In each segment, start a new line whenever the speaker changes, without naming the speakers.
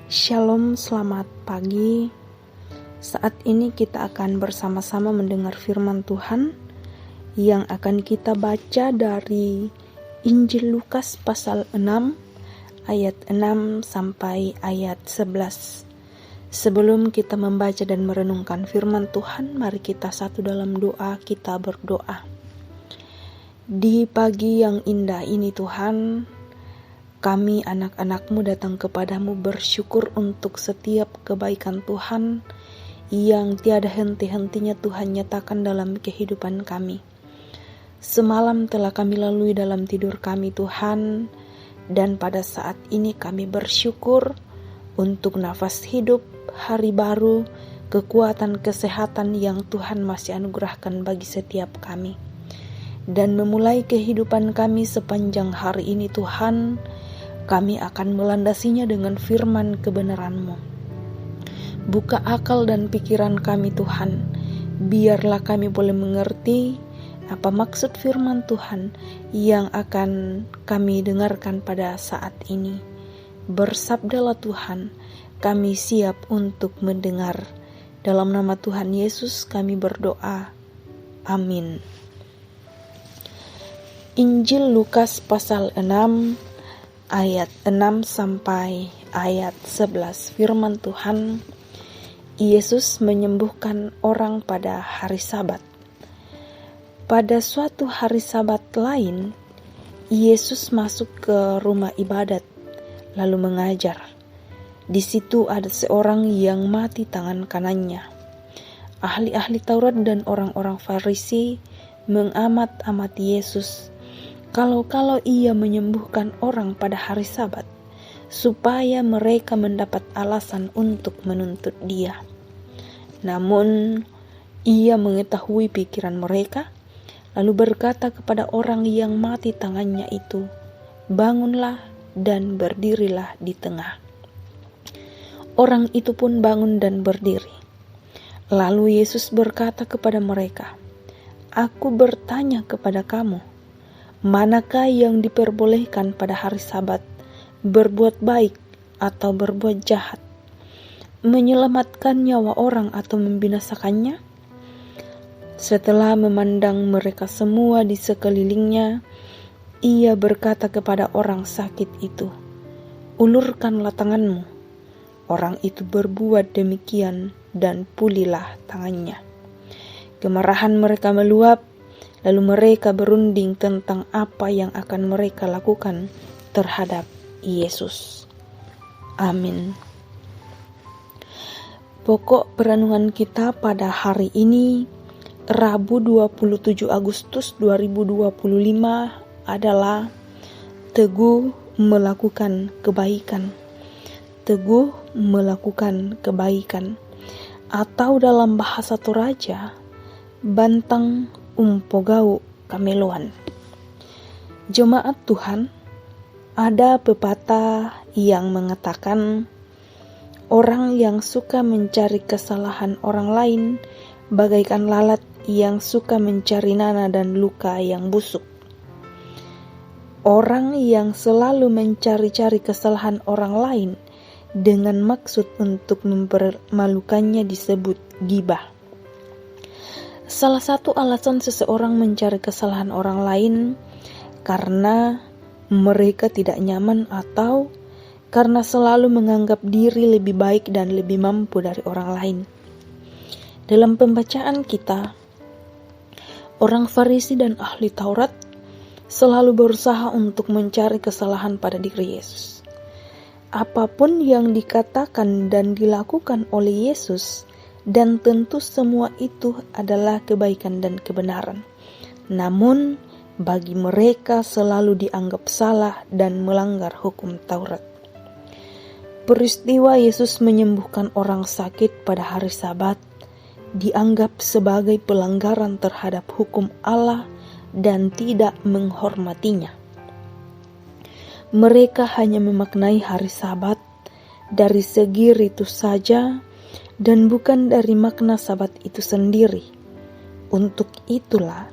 Shalom, selamat pagi. Saat ini kita akan bersama-sama mendengar firman Tuhan yang akan kita baca dari Injil Lukas pasal 6 ayat 6 sampai ayat 11. Sebelum kita membaca dan merenungkan firman Tuhan, mari kita satu dalam doa, kita berdoa. Di pagi yang indah ini Tuhan, kami anak-anak-Mu datang kepadamu bersyukur untuk setiap kebaikan Tuhan yang tiada henti-hentinya Tuhan nyatakan dalam kehidupan kami. Semalam telah kami lalui dalam tidur kami Tuhan, dan pada saat ini kami bersyukur untuk nafas hidup, hari baru, kekuatan, kesehatan yang Tuhan masih anugerahkan bagi setiap kami. Dan memulai kehidupan kami sepanjang hari ini Tuhan, kami akan melandasinya dengan firman kebenaran-Mu. Buka akal dan pikiran kami Tuhan, biarlah kami boleh mengerti apa maksud firman Tuhan yang akan kami dengarkan pada saat ini. Bersabdalah Tuhan, kami siap untuk mendengar. Dalam nama Tuhan Yesus kami berdoa. Amin. Injil Lukas pasal 6 ayat 6 sampai ayat 11. Firman Tuhan, Yesus menyembuhkan orang pada hari Sabat. Pada suatu hari Sabat lain, Yesus masuk ke rumah ibadat lalu mengajar. Di situ ada seorang yang mati tangan kanannya. Ahli-ahli Taurat dan orang-orang Farisi mengamat-amati Yesus kalau ia menyembuhkan orang pada hari Sabat, supaya mereka mendapat alasan untuk menuntut dia. Namun, ia mengetahui pikiran mereka, lalu berkata kepada orang yang mati tangannya itu, "Bangunlah dan berdirilah di tengah." Orang itu pun bangun dan berdiri. Lalu Yesus berkata kepada mereka, "Aku bertanya kepada kamu, manakah yang diperbolehkan pada hari Sabat, berbuat baik atau berbuat jahat, menyelamatkan nyawa orang atau membinasakannya?" Setelah memandang mereka semua di sekelilingnya, ia berkata kepada orang sakit itu, "Ulurkanlah tanganmu." Orang itu berbuat demikian dan pulihlah tangannya. Kemarahan mereka meluap. Lalu mereka berunding tentang apa yang akan mereka lakukan terhadap Yesus. Amin. Pokok perenungan kita pada hari ini, Rabu 27 Agustus 2025 adalah teguh melakukan kebaikan. Teguh melakukan kebaikan. Atau dalam bahasa Toraja, bantang umpogau kameluan. Jemaat Tuhan, ada pepatah yang mengatakan orang yang suka mencari kesalahan orang lain bagaikan lalat yang suka mencari nanah dan luka yang busuk. Orang yang selalu mencari-cari kesalahan orang lain dengan maksud untuk mempermalukannya disebut ghibah. Salah satu alasan seseorang mencari kesalahan orang lain karena mereka tidak nyaman atau karena selalu menganggap diri lebih baik dan lebih mampu dari orang lain. Dalam pembacaan kita, orang Farisi dan ahli Taurat selalu berusaha untuk mencari kesalahan pada diri Yesus. Apapun yang dikatakan dan dilakukan oleh Yesus, dan tentu semua itu adalah kebaikan dan kebenaran. Namun, bagi mereka selalu dianggap salah dan melanggar hukum Taurat. Peristiwa Yesus menyembuhkan orang sakit pada hari Sabat dianggap sebagai pelanggaran terhadap hukum Allah dan tidak menghormatinya. Mereka hanya memaknai hari Sabat dari segi ritus saja dan bukan dari makna Sabat itu sendiri. Untuk itulah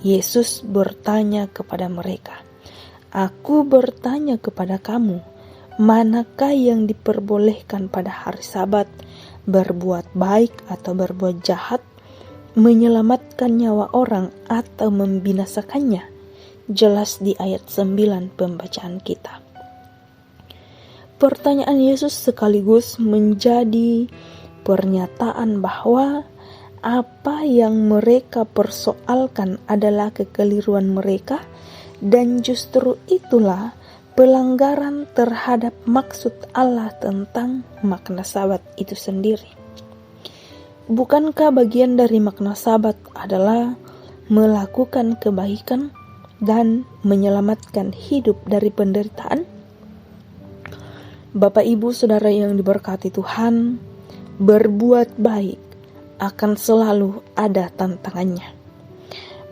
Yesus bertanya kepada mereka, "Aku bertanya kepada kamu, manakah yang diperbolehkan pada hari Sabat, berbuat baik atau berbuat jahat, menyelamatkan nyawa orang atau membinasakannya? Jelas di ayat 9 pembacaan kita. Pertanyaan Yesus sekaligus menjadi pernyataan bahwa apa yang mereka persoalkan adalah kekeliruan mereka, dan justru itulah pelanggaran terhadap maksud Allah tentang makna Sabat itu sendiri. Bukankah bagian dari makna Sabat adalah melakukan kebaikan dan menyelamatkan hidup dari penderitaan? Bapak, Ibu, Saudara yang diberkati Tuhan, berbuat baik akan selalu ada tantangannya.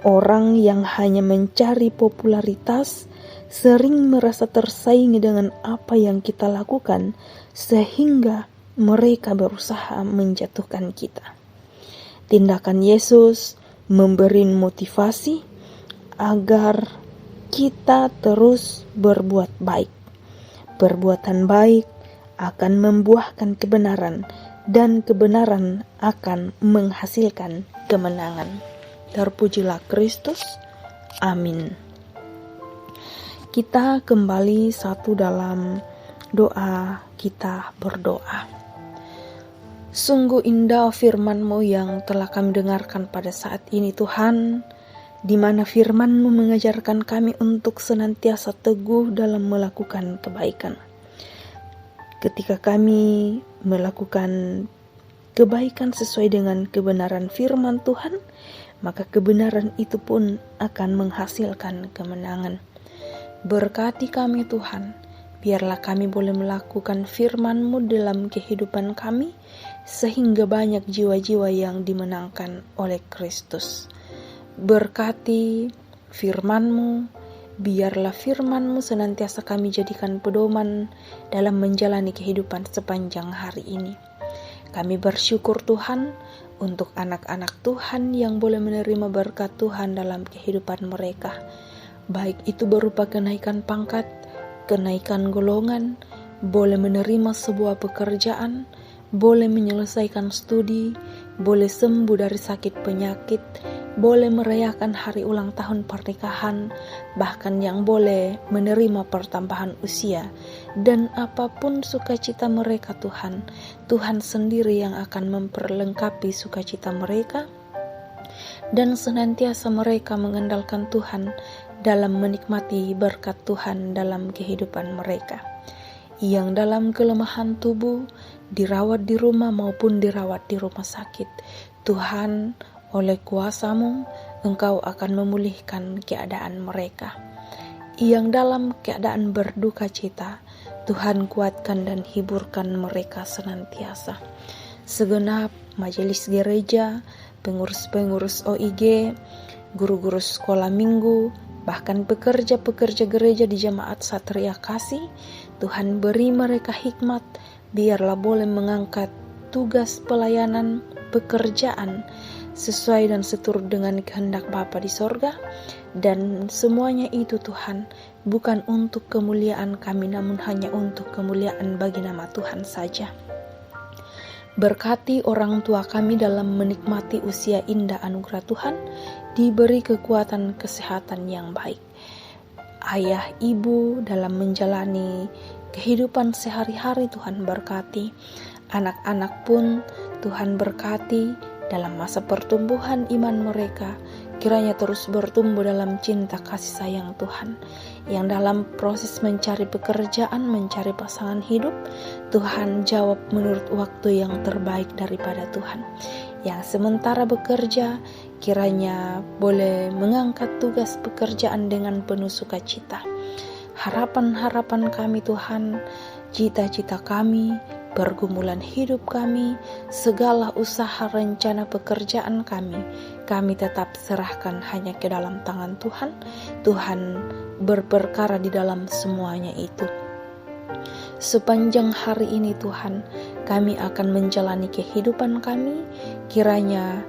Orang yang hanya mencari popularitas sering merasa tersaingi dengan apa yang kita lakukan, sehingga mereka berusaha menjatuhkan kita. Tindakan Yesus memberi motivasi agar kita terus berbuat baik. Perbuatan baik akan membuahkan kebenaran, dan kebenaran akan menghasilkan kemenangan. Terpujilah Kristus. Amin. Kita kembali satu dalam doa, kita berdoa. Sungguh indah firman-Mu yang telah kami dengarkan pada saat ini Tuhan, di mana firman-Mu mengajarkan kami untuk senantiasa teguh dalam melakukan kebaikan. Ketika kami melakukan kebaikan sesuai dengan kebenaran firman Tuhan, maka kebenaran itu pun akan menghasilkan kemenangan. Berkati kami Tuhan, biarlah kami boleh melakukan firman-Mu dalam kehidupan kami, sehingga banyak jiwa-jiwa yang dimenangkan oleh Kristus. Berkati firman-Mu, biarlah firman-Mu senantiasa kami jadikan pedoman dalam menjalani kehidupan sepanjang hari ini. Kami bersyukur Tuhan untuk anak-anak Tuhan yang boleh menerima berkat Tuhan dalam kehidupan mereka. Baik itu berupa kenaikan pangkat, kenaikan golongan, boleh menerima sebuah pekerjaan, boleh menyelesaikan studi, boleh sembuh dari sakit penyakit, boleh merayakan hari ulang tahun pernikahan, bahkan yang boleh menerima pertambahan usia, dan apapun sukacita mereka Tuhan, Tuhan sendiri yang akan memperlengkapi sukacita mereka, dan senantiasa mereka mengandalkan Tuhan dalam menikmati berkat Tuhan dalam kehidupan mereka. Yang dalam kelemahan tubuh, dirawat di rumah maupun dirawat di rumah sakit, Tuhan, oleh kuasa-Mu, Engkau akan memulihkan keadaan mereka. Yang dalam keadaan berduka cita, Tuhan kuatkan dan hiburkan mereka senantiasa. Segenap majelis gereja, pengurus-pengurus OIG, guru-guru sekolah minggu, bahkan pekerja-pekerja gereja di jemaat Satria Kasih, Tuhan beri mereka hikmat, biarlah boleh mengangkat tugas pelayanan pekerjaan sesuai dan seturut dengan kehendak Bapa di sorga, dan semuanya itu Tuhan bukan untuk kemuliaan kami, namun hanya untuk kemuliaan bagi nama Tuhan saja. Berkati orang tua kami dalam menikmati usia indah anugerah Tuhan, diberi kekuatan kesehatan yang baik. Ayah, ibu dalam menjalani kehidupan sehari-hari Tuhan berkati. Anak-anak pun Tuhan berkati dalam masa pertumbuhan iman mereka. Kiranya terus bertumbuh dalam cinta kasih sayang Tuhan. Yang dalam proses mencari pekerjaan, mencari pasangan hidup, Tuhan jawab menurut waktu yang terbaik daripada Tuhan. Yang sementara bekerja, kiranya boleh mengangkat tugas pekerjaan dengan penuh sukacita. Harapan-harapan kami Tuhan, cita-cita kami, pergumulan hidup kami, segala usaha rencana pekerjaan kami tetap serahkan hanya ke dalam tangan Tuhan. Tuhan berperkara di dalam semuanya itu. Sepanjang hari ini Tuhan, kami akan menjalani kehidupan kami, kiranya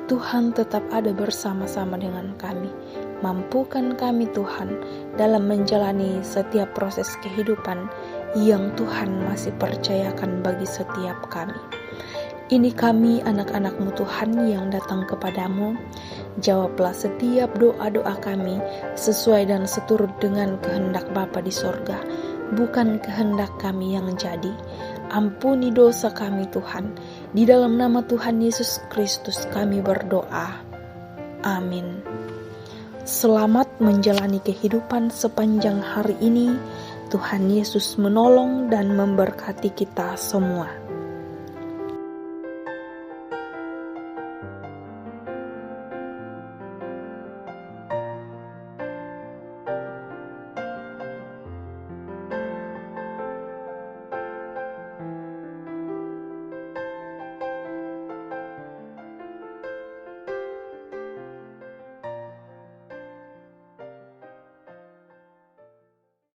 Tuhan tetap ada bersama-sama dengan kami. Mampukan kami Tuhan dalam menjalani setiap proses kehidupan yang Tuhan masih percayakan bagi setiap kami. Ini kami anak-anak-Mu Tuhan yang datang kepadamu. Jawablah setiap doa-doa kami sesuai dan seturut dengan kehendak Bapa di sorga, bukan kehendak kami yang jadi. Ampuni dosa kami Tuhan. Di dalam nama Tuhan Yesus Kristus kami berdoa. Amin. Selamat menjalani kehidupan sepanjang hari ini. Tuhan Yesus menolong dan memberkati kita semua.